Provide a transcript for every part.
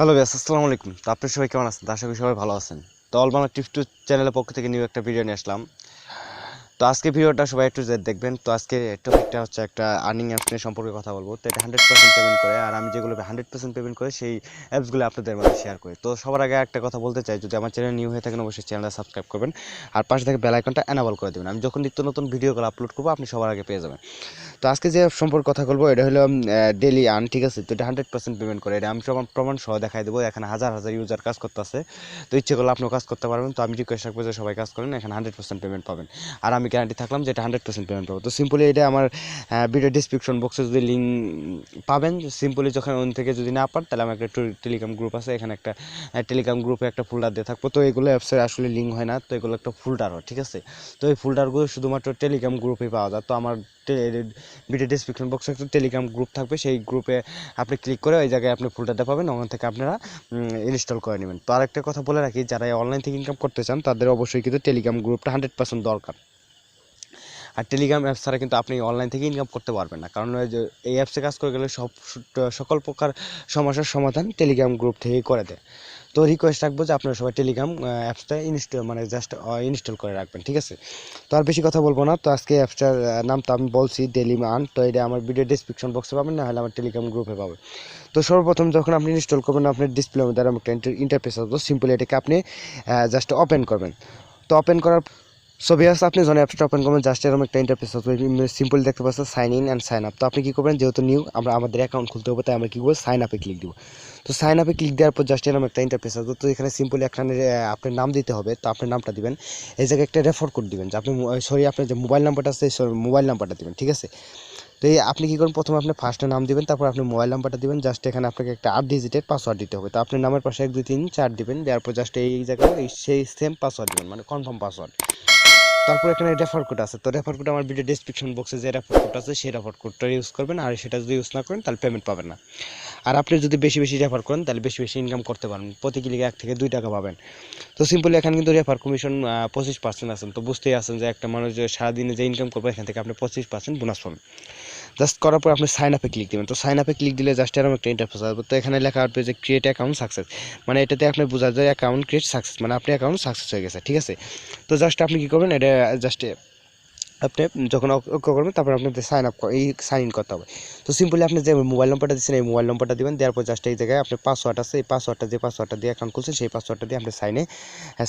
Hello ভাই, আসসালামু আলাইকুম। তো আপনার সবাই কেমন আছেন? আশা করি সবাই ভালো আছেন। তো অল বাংলা টিপস টু চ্যানেলের পক্ষ থেকে নিউ একটা ভিডিও নিয়ে আসলাম। তো আজকে ভিডিওটা সবাই একটু দেখবেন। তো আজকে টপিকটা হচ্ছে একটা আর্নিং অ্যাপস নিয়ে সম্পর্কে কথা বলবো। তো এটা 100% পেমেন্ট করে, আর আমি যেগুলো 100% পেমেন্ট করে সেই অ্যাপসগুলো আপনাদের মাঝে শেয়ার করি। তো সবার আগে একটা কথা বলতে চাই, যদি আমার চ্যানেল নিউ হয়ে থাকেন অবশ্যই চ্যানেলটা সাবস্ক্রাইব করবেন, আর পাশে থেকে বেল আইকনটা এনাবল করে দেবেন। আমি যখন নিত্য নতুন ভিডিওগুলো আপলোড করবো আপনি সবার আগে পেয়ে যাবেন। তো আজকে যে সম্পর্কে কথা বলবো এটা হলো ডেলি আর্ন, ঠিক আছে? তো এটা 100% পেমেন্ট করে, এটা আমি প্রমাণ সহ দেখাই দেবো। এখানে হাজার হাজার ইউজার কাজ করতেছে। তো ইচ্ছে করলে আপনিও কাজ করতে পারবেন। তো আমি রিকোয়েস্ট রাখবো যে সবাই কাজ করেন, এখানে 100% পেমেন্ট পাবেন। আর আমি গ্যারান্টি থাকলাম যে এটা 100% পেমেন্ট পাবো। তো সিম্পলি এটা আমার ভিডিও ডিসক্রিপশন বক্সে যদি লিঙ্ক পাবেন, সিম্পলি যখন ওন থেকে যদি না পান তাহলে আমার একটা টেলিগ্রাম গ্রুপ আছে, এখানে একটা টেলিগ্রাম গ্রুপে একটা ফোল্ডার দিয়ে থাকবো। তো এগুলো অ্যাপসের আসলে লিঙ্ক হয় না, তো এগুলো একটা ফোল্ডার হয়, ঠিক আছে? তো এই ফোল্ডারগুলো শুধুমাত্র টেলিগ্রাম গ্রুপে পাওয়া যায়। তো আমার ভিডিও ডিসক্রিপশন বক্সে একটা টেলিগ্রাম গ্রুপ থাকবে, সেই গ্রুপে আপনি ক্লিক করে ওই জায়গায় আপনি ফোল্ডারটা পাবেন, ওখান থেকে আপনারা ইনস্টল করে নেবেন। তো আরেকটা কথা বলে রাখি, যারা অনলাইন থেকে ইনকাম করতে চান তাদের অবশ্যই কিন্তু টেলিগ্রাম গ্রুপটা 100% দরকার। আর টেলিগ্রাম অ্যাপস ছাড়া কিন্তু আপনি অনলাইন থেকে ইনকাম করতে পারবেন না, কারণ এই অ্যাপসে কাজ করে গেলে সকল প্রকার সমস্যার সমাধান টেলিগ্রাম গ্রুপ থেকেই করে দেয়। তো রিকোয়েস্ট রাখবো যে আপনারা সবাই টেলিগ্রাম অ্যাপসটা ইনস্টল করে রাখবেন, ঠিক আছে? তো আর বেশি কথা বলবো না। তো আজকে অ্যাপসটার নাম তো আমি বলছি, ডেলি আর্ন। তো এটা আমার ভিডিও ডিসক্রিপশন বক্সে পাবেন, না হলে আমার টেলিগ্রাম গ্রুপে পাবেন। তো সর্বপ্রথম যখন আপনি ইনস্টল করবেন, আপনার ডিসপ্লের মধ্যে একটা ইন্টারফেস আসবে। সিম্পলি এটাকে আপনি জাস্ট ওপেন করবেন। তো ওপেন করার ভিউয়ার্স, আপনি যখন অ্যাপসটা ওপেন করবেন জাস্ট এরকম একটা ইন্টারফেস আসবে, সিম্পলি দেখতে পাচ্ছেন sign in and sign up. তো আপনি কী করবেন, যেহেতু নিউ আমাদের অ্যাকাউন্ট খুলতে হবে, তাই আমরা কী করবো, সাইন আপে ক্লিক দিব। তো সাইন আপে ক্লিক দেওয়ার পর জাস্ট এরকম একটা ইন্টারফেস আসবে। তো এখানে সিম্পলি এখানে আপনার নাম দিতে হবে। তো আপনার নামটা দিবেন, এই জায়গায় একটা রেফার কোড দিবেন, যে আপনি আপনার যে মোবাইল নাম্বারটা আছে মোবাইল নাম্বারটা দিবেন, ঠিক আছে? তো এই আপনি কী করুন, প্রথমে আপনি ফার্স্টে নাম দিবেন, তারপর আপনি মোবাইল নাম্বারটা দিবেন। জাস্ট এখানে আপনাকে একটা 8 ডিজিটের পাসওয়ার্ড দিতে হবে। তো আপনার নামের পাশে 1 2 3 4 দিবেন, দেওয়ার পর জাস্ট এই জায়গায় সেই সেম পাসওয়ার্ড দিবেন, মানে কনফার্ম পাসওয়ার্ড। তারপর এখানে রেফার কোড আছে। তো রেফার কোড আমার ভিডিও ডেসক্রিপশন বক্সে যে রেফার কোড আছে সেই রেফার কোডটা ইউজ করবেন, আর সেটা যদি ইউজ না করেন তাহলে পেমেন্ট পাবেন না। আর আপনি যদি বেশি বেশি রেফার করেন তাহলে বেশি বেশি ইনকাম করতে পারবেন, প্রতি ক্লিকে 1 থেকে 2 টাকা পাবেন। তো সিম্পলি এখানে কিন্তু রেফার কমিশন 25% আছেন। তো বুঝতেই আছেন যে একটা মানুষ যে সারাদিনে যে ইনকাম করবে এখান থেকে আপনি 25% বোনাস পাবেন। জাস্ট করার পর আপনি সাইন আপে ক্লিক দেবেন। তো সাইন আপে ক্লিক দিলে জাস্ট এরকম একটা ইন্টারফেস আসবে। তো এখানে লেখা আসবে যে ক্রিয়েট অ্যাকাউন্ট সাকসেস, মানে এটাতে আপনি বোঝা যায় অ্যাকাউন্ট ক্রিয়েট সাকসেস, মানে আপনি অ্যাকাউন্ট সাকসেস হয়ে গেছে, ঠিক আছে? তো জাস্ট আপনি কী করবেন, এটা জাস্ট আপনি যখন ওকে করবেন তারপর আপনাদের সাইন ইন করতে হবে। তো সিম্পলি আপনি যে মোবাইল নম্বরটা দিচ্ছেন এই মোবাইল নম্বরটা দিবেন, দেওয়ার পর জাস্ট এই জায়গায় আপনার পাসওয়ার্ড আছে, এই পাসওয়ার্ডটা দিয়ে অ্যাকাউন্ট খুলছেন সেই পাসওয়ার্ডটা দিয়ে আপনি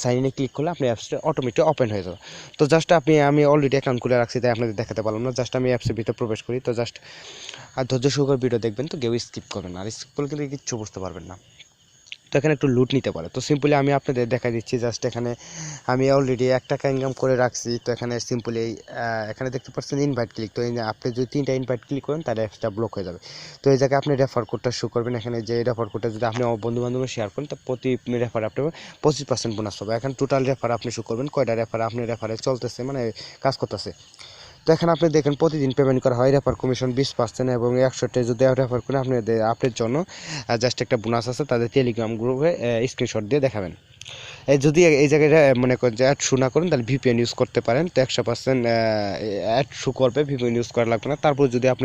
সাইন ইনে ক্লিক করলে আপনি অ্যাপসটা অটোমেটিক ওপেন হয়ে যাবে। তো জাস্ট আমি অলরেডি অ্যাকাউন্ট খুলে রাখছি, তাই আপনাদের দেখাতে পারলাম না। জাস্ট আমি অ্যাপসের ভিতরে প্রবেশ করি। তো জাস্ট আর ধৈর্য সহকারে ভিডিও দেখবেন, তো কেউ স্কিপ করবেন না, আর স্কিপ করলে কিন্তু কিচ্ছু বুঝতে পারবেন না। তো এখানে একটু লুট নিতে পারে। তো সিম্পলি আমি আপনাদের দেখা দিচ্ছি, জাস্ট এখানে আমি অলরেডি 1 টাকা ইনকাম করে রাখছি। তো এখানে সিম্পলি এখানে দেখতে পাচ্ছেন ইনভাইট ক্লিক। তো আপনি যদি 3টা ইনভাইট ক্লিক করেন তাহলে অ্যাপসটা ব্লক হয়ে যাবে। তো এই জায়গায় আপনি রেফার কোডটা শো করবেন। এখানে যে রেফার কোডটা যদি আপনি বন্ধু বান্ধব শেয়ার করেন, তো প্রতি রেফার আপনি 25% বোনাস পাবে। এখন টোটাল রেফার আপনি শো করবেন কয়টা রেফার আপনি রেফারে চলতেছে, মানে কাজ করতেছে। তো এখানে আপনি দেখেন প্রতিদিন পেমেন্ট করা হয়, রেফার কমিশন 20%, এবং 100টা যদি রেফার করেন আপনার জন্য জাস্ট একটা বোনাস আছে, তাদের টেলিগ্রাম গ্রুপে স্ক্রিনশট দিয়ে দেখাবেন। যদি এই জায়গায় মনে করেন যে অ্যাড শো না করেন তাহলে ভিপিএন ইউজ করতে পারেন। তো 100% অ্যাড শো করবে, ভিপিএন ইউজ করা লাগবে না। তারপর যদি আপনি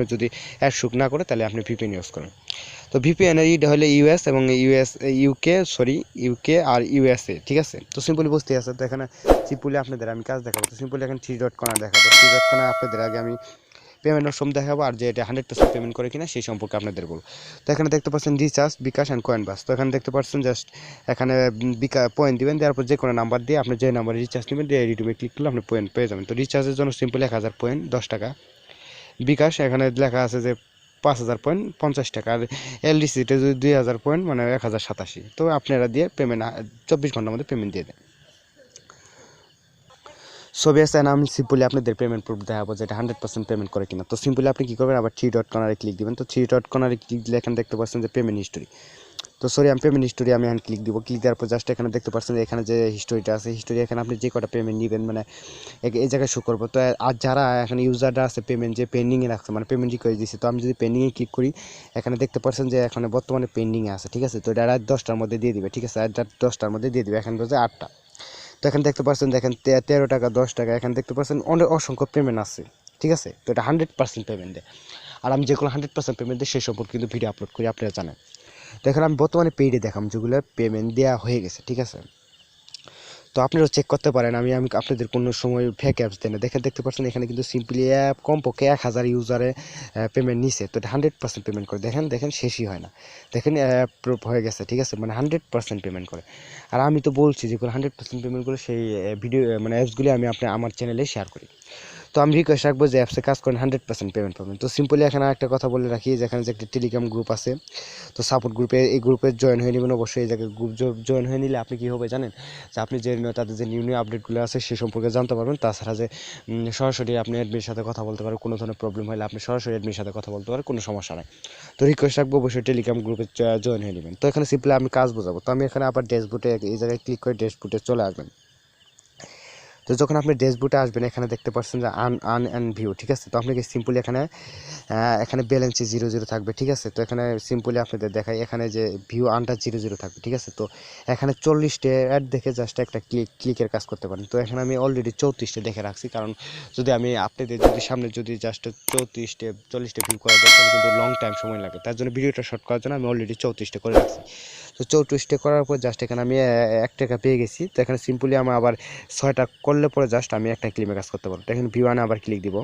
অ্যাড শো না করে তাহলে আপনি ভিপিএন ইউজ করেন। তো ভিপিএন এর ইটা হলে ইউএস এবং ইউকে আর ইউএসএ, ঠিক আছে? তো সিম্পলি বুঝতে আছে। তো এখানে সিম্পলি আপনাদের আমি কাজ দেখাবো। তো সিম্পলি এখানে 3 ডট কর্নার দেখাবো। 3 ডট কর্নার আপনাদের আগে আমি পেমেন্ট অপশন দেখাবো, আর যে এটা 100% পেমেন্ট করে কিনা সেই সম্পর্কে আপনাদের বলবো। তো এখানে দেখতে পাচ্ছেন রিচার্জ, বিকাশ অ্যান্ড কয়েন বাস। তো এখানে দেখতে পাচ্ছেন জাস্ট এখানে পয়েন্ট দিবেন, দেওয়ার পর যে কোনো নাম্বার দিয়ে আপনি যে নাম্বারে রিচার্জ নেবেন দিয়ে রিডিমে ক্লিক করলে আপনি পয়েন্ট পেয়ে যাবেন। তো রিচার্জের জন্য সিম্পলি 1000 পয়েন্ট 10 টাকা। বিকাশ এখানে লেখা আছে যে 5000 পয়েন্ট 50 টাকা। আর এলডিসিতে যদি 2000 পয়েন্ট মানে 1087। তো আপনারা দিয়ে পেমেন্ট 24 ঘন্টার মধ্যে পেমেন্ট দিয়ে দেন। ছবি আছে, আমি সিম্পলি আপনাদের পেমেন্ট প্রুফ দেখাবো যেটা 100% পেমেন্ট করে কিনা। তো সিম্পলি আপনি কী করবেন, আবার 3 ডট কর্নারে ক্লিক দিবেন। তো 3 ডট কর্নারে ক্লিক দিলে এখানে দেখতে পাচ্ছেন যে পেমেন্ট হিস্টোরি। তো সরি, আমি পেমেন্ট হিস্টোরি আমি এখানে ক্লিক দিব। ক্লিক দেওয়ার পর জাস্ট এখানে দেখতে পাচ্ছেন এখানে যে হিস্টোরিটা আছে, হিস্টোরি এখানে আপনি যে কটা পেমেন্ট নেবেন মানে এই জায়গায় শো করবো। তো আর যারা এখানে ইউজাররা আছে পেমেন্ট যে পেন্ডিংয়ে রাখছে, মানে পেমেন্ট রিকোয়েস্ট দিচ্ছে, তো আমি যদি পেন্ডিংয়ে ক্লিক করি এখানে দেখতে পাচ্ছেন যে এখানে বর্তমানে পেন্ডিংয়ে আছে, ঠিক আছে? তো এটা রাত 10টার মধ্যে দিয়ে দিবে, ঠিক আছে? রাত 10টার মধ্যে দিয়ে দিবে। এখানে বলছে 8টা। তো এখানে দেখতে পাচ্ছেন দেখেন 13 টাকা 10 টাকা, এখানে দেখতে পাচ্ছেন অনেক অসংখ্য পেমেন্ট আছে, ঠিক আছে? তো এটা 100% পেমেন্ট দেয়। আর আমি যেগুলো 100% পেমেন্ট দিই সেই সম্পর্কে কিন্তু ভিডিও আপলোড করি, আপনারা জানেন। তো এখানে আমি বর্তমানে পেইডে দেখাম যেগুলো পেমেন্ট দেওয়া হয়ে গেছে, ঠিক আছে। তো আপনারাও চেক করতে পারেন, আমি আপনাদের কোনো সময় ফেক অ্যাপস দেয় না। দেখতে পাচ্ছেন এখানে কিন্তু সিম্পলি অ্যাপ কমপক্ষে 1000 ইউজারে পেমেন্ট নিছে, তো এটা 100% পেমেন্ট করে। দেখেন শেষই হয় না, দেখেন অ্যাপ্রুভ হয়ে গেছে, ঠিক আছে, মানে 100% পেমেন্ট করে। আর আমি তো বলছি যে 100% পেমেন্ট করে সেই ভিডিও মানে অ্যাপসগুলি আমি আমার চ্যানেলে শেয়ার করি। তো আমি রিকোয়েস্ট রাখবো যে অ্যাপসে কাজ করেন, 100% পেমেন্ট পাবেন। তো সিম্পলি এখানে একটা কথা বলে রাখি, যেখানে যে একটা টেলিগ্রাম গ্রুপ আছে, তো সাপোর্ট গ্রুপে, এই গ্রুপে জয়েন হয়ে নেবেন অবশ্যই। এই জায়গায় গ্রুপ জয়েন হয়ে নিলে আপনি কী হবে জানেন, যে আপনি যে তাদের যে নিউ আপডেটগুলো আছে সে সম্পর্কে জানতে পারবেন। তাছাড়া যে সরাসরি আপনি অ্যাডমিনের সাথে কথা বলতে পারেন, কোনো ধরনের প্রবলেম হলে আপনি সরাসরি অ্যাডমিনের সাথে কথা বলতে পারেন, কোনো সমস্যা নাই। তো রিকোয়েস্ট রাখবো অবশ্যই টেলিগ্রাম গ্রুপে জয়েন হয়ে নেবেন। তো এখানে সিম্পলি আমি কাজ বোঝাবো। তো আমি এখানে আবার ড্যাশবোর্ডে এই জায়গায় ক্লিক করে ড্যাশবোর্ডে চলে আসবেন। তো যখন আপনি ড্যাশবোর্ডে আসবেন এখানে দেখতে পাচ্ছেন যে আন ভিউ, ঠিক আছে। তো আপনাকে সিম্পলি এখানে ব্যালেন্সে 00 থাকবে, ঠিক আছে। তো এখানে সিম্পলি আপনাদের দেখাই, এখানে যে ভিউ আনটা 00 থাকবে, ঠিক আছে। তো এখানে 40টা অ্যাড দেখে জাস্ট একটা ক্লিকের কাজ করতে পারেন। তো এখানে আমি অলরেডি 34টা দেখে রাখছি, কারণ যদি আমি আপনাদের যদি সামনে যদি জাস্ট 40টা ভিউ করা যায় তাহলে কিন্তু লং টাইম সময় লাগে। তার জন্য ভিডিওটা শর্ট করার জন্য আমি অলরেডি 34টা করে রাখছি। তো 34টা করার পর জাস্ট এখানে আমি 1 টাকা পেয়ে গেছি। তো এখানে সিম্পলি আমার আবার 6টা করলে পরে জাস্ট আমি একটা ক্লিমে কাজ করতে পারবো। তো এখানে ভিউ আনে আবার ক্লিক দিব।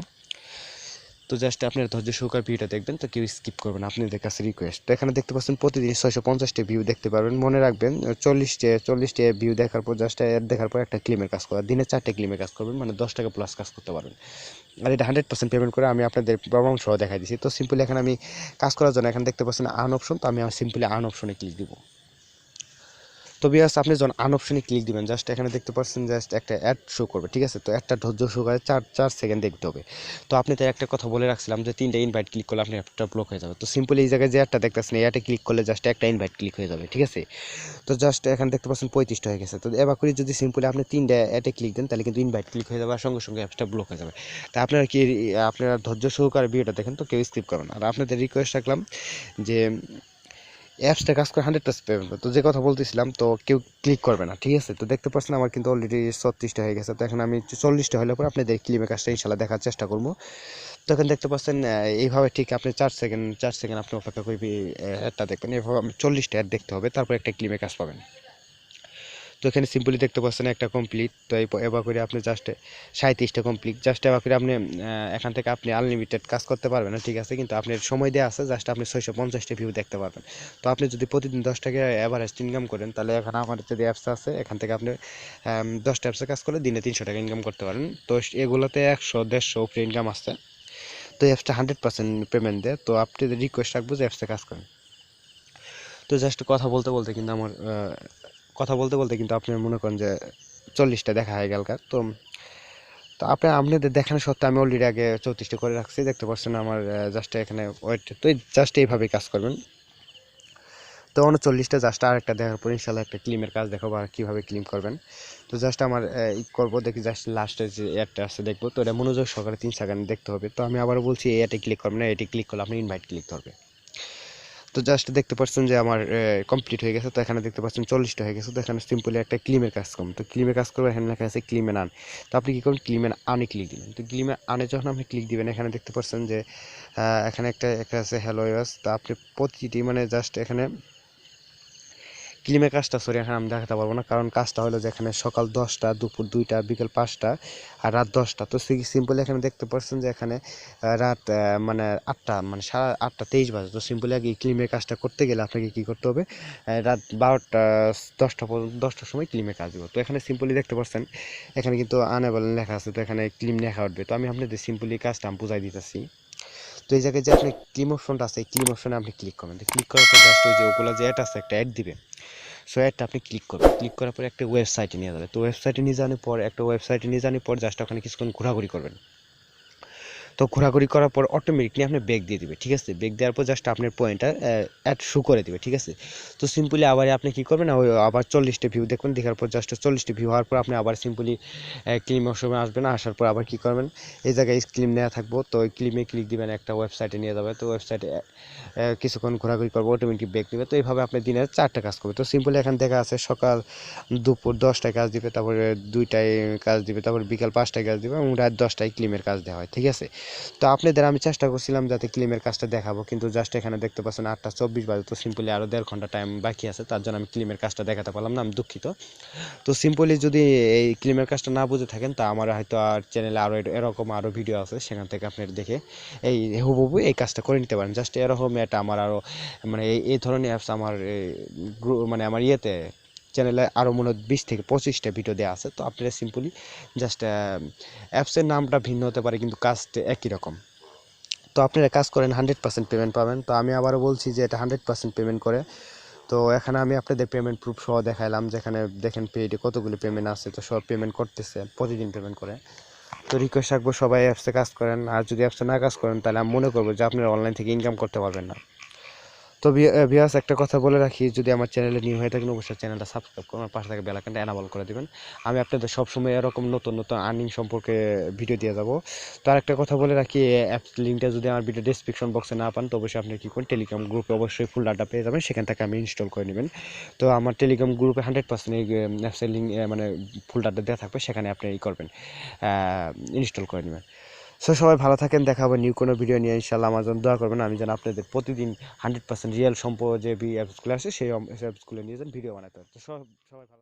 তো জাস্ট আপনার ধৈর্য সহকারে ভিডিওটা দেখবেন, তো কেউ স্কিপ করবেন, আপনাদের কাছে রিকোয়েস্ট। তো এখানে দেখতে পাচ্ছেন প্রতিদিন 650টা ভিউ দেখতে পারবেন। মনে রাখবেন 40টা ভিউ দেখার পর জাস্ট অ্যাড দেখার পর একটা ক্লিমের কাজ করা, দিনে 4টে ক্লিমের কাজ করবেন, মানে 10 টাকা প্লাস কাজ করতে পারবেন। আর এটা 100% পেমেন্ট করে আমি আপনাদের প্রমাণ সহ দেখাই দিচ্ছি। তো সিম্পলি এখানে আমি কাজ করার জন্য এখানে দেখতে পাচ্ছেন আন অপশন, তো আমি সিম্পলি আন অপশনে ক্লিক দিব। তো ভিউয়ার্স আপনি যখন আন অপশনে ক্লিক দিবেন জাস্ট এখানে দেখতে পাচ্ছেন জাস্ট একটা অ্যাড শো করবে, ঠিক আছে। তো একটা ধৈর্য সহকারে 4 সেকেন্ড দেখতে হবে। তো আপনি তো একটা কথা বলে রাখছিলাম যে 3টা ইনভাইট ক্লিক করলে আপনি অ্যাপটা ব্লক হয়ে যাবে। তো সিম্পলি এই জায়গায় যে অ্যাডটা দেখতেছেন এই অ্যাডে ক্লিক করলে জাস্ট একটা ইনভাইট ক্লিক হয়ে যাবে, ঠিক আছে। তো জাস্ট এখানে দেখতে পাচ্ছেন 35টা হয়ে গেছে। তো এবার করে যদি সিম্পলি আপনি 3টা অ্যাডে ক্লিক দেন তাহলে কিন্তু ইনভাইট ক্লিক হয়ে যাবে আর সঙ্গে সঙ্গে অ্যাপটা ব্লক হয়ে যাবে। তা আপনারা ধৈর্য সহকারে ভিডিওটা দেখেন, তো কেউ স্কিপ করবেন। আর আপনাদের রিকোয়েস্ট রাখলাম যে অ্যাপসটা কাজ করে 100% পেমেন্ট। তো যে কথা বলতেছিলাম, তো কেউ ক্লিক করবে না, ঠিক আছে। তো দেখতে পাচ্ছেন আমার কিন্তু অলরেডি 36টা হয়ে গেছে। তো এখন আমি 40টা হলে পরে আপনাদের ক্লিমের কাজটা ইনশাল্লাহ দেখার চেষ্টা করবো। তো এখন দেখতে পাচ্ছেন এইভাবে ঠিক আপনি 4 সেকেন্ড আপনি অপেক্ষা করবি, অ্যাডটা দেখবেন। এভাবে আপনি 40টা অ্যাড দেখতে হবে, তারপর একটা ক্লিমের কাজ পাবেন। তো এখানে সিম্পলি দেখতে পাচ্ছেন একটা কমপ্লিট। তো এবার করে আপনি জাস্ট 37টা কমপ্লিট, জাস্ট এবার করে আপনি এখান থেকে আপনি আনলিমিটেড কাজ করতে পারবেন না, ঠিক আছে। কিন্তু আপনার সময় দেওয়া আছে, জাস্ট আপনি 650টা ভিউ দেখতে পারবেন। তো আপনি যদি প্রতিদিন 10 টাকা অ্যাভারেজ ইনকাম করেন তাহলে এখানে আমাদের যে অ্যাপস আছে এখান থেকে আপনি 10টা অ্যাপসে কাজ করলে দিনে 300 টাকা ইনকাম করতে পারেন। তো এগুলোতে 100-150 উপরে ইনকাম আসছে। তো অ্যাপসটা 100% পেমেন্ট দেয়। তো আপনি রিকোয়েস্ট রাখবো যে অ্যাপসে কাজ করেন। তো জাস্ট কথা বলতে বলতে কিন্তু আমার আপনি মনে করেন যে 40টা দেখা হয়ে গেল। তো তো আপনাদের দেখানো সত্ত্বে আমি অলরেডি আগে 34টা করে রাখছি, দেখতে পাচ্ছেন আমার জাস্ট এখানে ওয়েট। তো জাস্ট এইভাবেই কাজ করবেন। তো 39টা জাস্ট আরেকটা দেখার পর ইনশাল্লাহ একটা ক্লিমের কাজ দেখাবো আর কীভাবে ক্লিম করবেন। তো জাস্ট আমার করবো, দেখি জাস্ট লাস্টে যে অ্যাডটা আছে দেখবো। তো এটা মনোযোগ সহকারে 3 সেকেন্ড দেখতে হবে। তো আমি আবারও বলছি এই অ্যাডে ক্লিক করবেন না, এটি ক্লিক করলে আপনি ইনভাইট ক্লিক করবে। তো জাস্ট দেখতে পাচ্ছেন যে আমার কমপ্লিট হয়ে গেছে। তো এখানে দেখতে পাচ্ছেন 40টা হয়ে গেছে। তো এখানে সিম্পলি একটা ক্লিমের কাজ করুন। তো ক্লিমের কাজ করবো, এখানে লেখা আছে ক্লিমের আন। তো আপনি কী করুন, ক্লিমের আনে ক্লিক দিবেন। তো ক্লিমের আনে যখন আপনি ক্লিক দিবেন এখানে দেখতে পাচ্ছেন যে এখানে একটা আছে হ্যালো ইউএস। তো আপনি প্রতিটি মানে জাস্ট এখানে ক্লিমের কাজটা এখানে আমি দেখাতে পারবো না, কারণ কাজটা হলো যে এখানে সকাল 10টা, দুপুর 2টা, বিকেল 5টা আর রাত 10টা। তো সিম্পলি এখানে দেখতে পাচ্ছেন যে এখানে রাত মানে 8টা, মানে 8:23 বাজে। তো সিম্পলি আগে ক্লিমের কাজটা করতে গেলে আপনাকে কী করতে হবে, রাত 12টা 10টা পর্যন্ত 10টার সময় ক্লিমের কাজ দেবো। তো এখানে সিম্পলি দেখতে পাচ্ছেন এখানে কিন্তু আনেবল লেখা আছে। তো এখানে ক্লিম লেখা উঠবে। তো আমি আপনাদের সিম্পলি কাজটা আমি বুঝাই দিতেছি। তো এই জায়গায় যে আপনি ক্লিম অপশনটা আছে, এই ক্লিম অপশনে আপনি ক্লিক করবেন। তো ক্লিক করার পর জাস্ট ওই যে ওগুলো যে অ্যাড আছে একটা অ্যাড দিবে। সো অ্যাডটা আপনি ক্লিক করবেন, ক্লিক করার পরে একটা ওয়েবসাইটে নিয়ে যাবে। তো ওয়েবসাইটে নিয়ে যাওয়ার পর জাস্ট ওখানে কিছুক্ষণ ঘোরাঘুরি করবেন। তো ঘোরাঘুরি করার পর অটোমেটিকলি আপনি ব্যাক দিয়ে দিবে, ঠিক আছে। ব্যাক দেওয়ার পর জাস্ট আপনার পয়েন্টটা অ্যাড শো করে দিবে, ঠিক আছে। তো সিম্পলি আবার আপনি কী করবেন, ওই আবার 40টা ভিউ দেখবেন। দেখার পর জাস্ট 40টা ভিউ হওয়ার পর আপনি আবার সিম্পলি ক্লিম অপশনে আসবেন। আসার পর আবার কী করবেন, এই জায়গায় ক্লিম নেওয়া থাকবো। তো ওই ক্লিমে ক্লিক দিবেন, একটা ওয়েবসাইটে নিয়ে যাবে। তো ওয়েবসাইটে কিছুক্ষণ ঘোরাঘুরি করবো, অটোমেটিক ব্যাক দিবে। তো এইভাবে আপনি দিনে 4টা কাজ করবে। তো সিম্পলি এখানে দেখা আছে সকাল দুপুর 10টায় কাজ দিবে, তারপরে 2টায় কাজ দিবে, তারপর বিকাল 5টায় কাজ দিবে এবং রাত 10টায় ক্লিমের কাজ দেওয়া হয়, ঠিক আছে। তো আপনাদের আমি চেষ্টা করছিলাম যাতে ক্লেমের কাজটা দেখাবো, কিন্তু জাস্ট এখানে দেখতে পাচ্ছেন 8:24 বাজে। তো সিম্পলি আরও 1.5 ঘন্টা টাইম বাকি আছে, তার জন্য আমি ক্লেমের কাজটা দেখাতে পারলাম না, আমি দুঃখিত। তো সিম্পলি যদি এই ক্লেমের কাজটা না বুঝে থাকেন, তা আমার হয়তো আর চ্যানেলে আরও এরকম আরও ভিডিও আছে, সেখান থেকে আপনি দেখে এই হুবহু এই কাজটা করে নিতে পারেন। জাস্ট এরকম এটা আমার আরও মানে এই ধরনের অ্যাপস আমার মানে আমার ইয়েতে চ্যানেলে আরও মনে হয় 20 থেকে 25টা ভিডিও দেওয়া আছে। তো আপনারা সিম্পলি জাস্ট অ্যাপসের নামটা ভিন্ন হতে পারে, কিন্তু কাজটা একই রকম। তো আপনারা কাজ করেন 100% পেমেন্ট পাবেন। তো আমি আবারও বলছি যে এটা 100% পেমেন্ট করে। তো এখানে আমি আপনাদের পেমেন্ট প্রুফ সহ দেখাইলাম, যেখানে দেখেন পেইডে কতগুলো পেমেন্ট আছে। তো সব পেমেন্ট করতেছে, প্রতিদিন পেমেন্ট করে। তো রিকোয়েস্ট রাখবো সবাই অ্যাপসে কাজ করেন, আর যদি অ্যাপসে না কাজ করেন তাহলে আমি মনে করবো যে আপনারা অনলাইন থেকে ইনকাম করতে পারবেন না। তো ভিউয়ার্স একটা কথা বলে রাখি, যদি আমার চ্যানেলে নিউ হয়ে থাকেন অবশ্যই চ্যানেলটা সাবস্ক্রাইব করুন, আর পাশে থাকা বেল আইকনটা এনাবল করে দিবেন। আমি আপনাদের সবসময় এরকম নতুন নতুন আর্নিং সম্পর্কে ভিডিও দিয়ে যাব। তো আরেকটা কথা বলে রাখি, অ্যাপস লিঙ্কটা যদি আমার ভিডিও ডেসক্রিপশন বক্সে না পান, তো অবশ্যই আপনি কী করুন, টেলিগ্রাম গ্রুপে অবশ্যই ফুল ডাটা পেয়ে যাবেন, সেখান থেকে আমি ইনস্টল করে নেবেন। তো আমার টেলিগ্রাম গ্রুপে 100% এই অ্যাপসের লিঙ্ক মানে ফুল ডাটা দেওয়া থাকবে, সেখানে আপনি করবেন, ইনস্টল করে নেবেন। সো সবাই ভালো থাকেন, দেখা হবে নিউ কোনো ভিডিও নিয়ে ইনশাআল্লাহ। আমার জন্য দোয়া করবেন, আমি যেন আপনাদের প্রতিদিন 100% রিয়েল সম্পর্ক যে অ্যাপসগুলো আছে সেই অ্যাপসগুলো নিয়ে যেন ভিডিও বানাতে পারি। তো সবাই ভালো।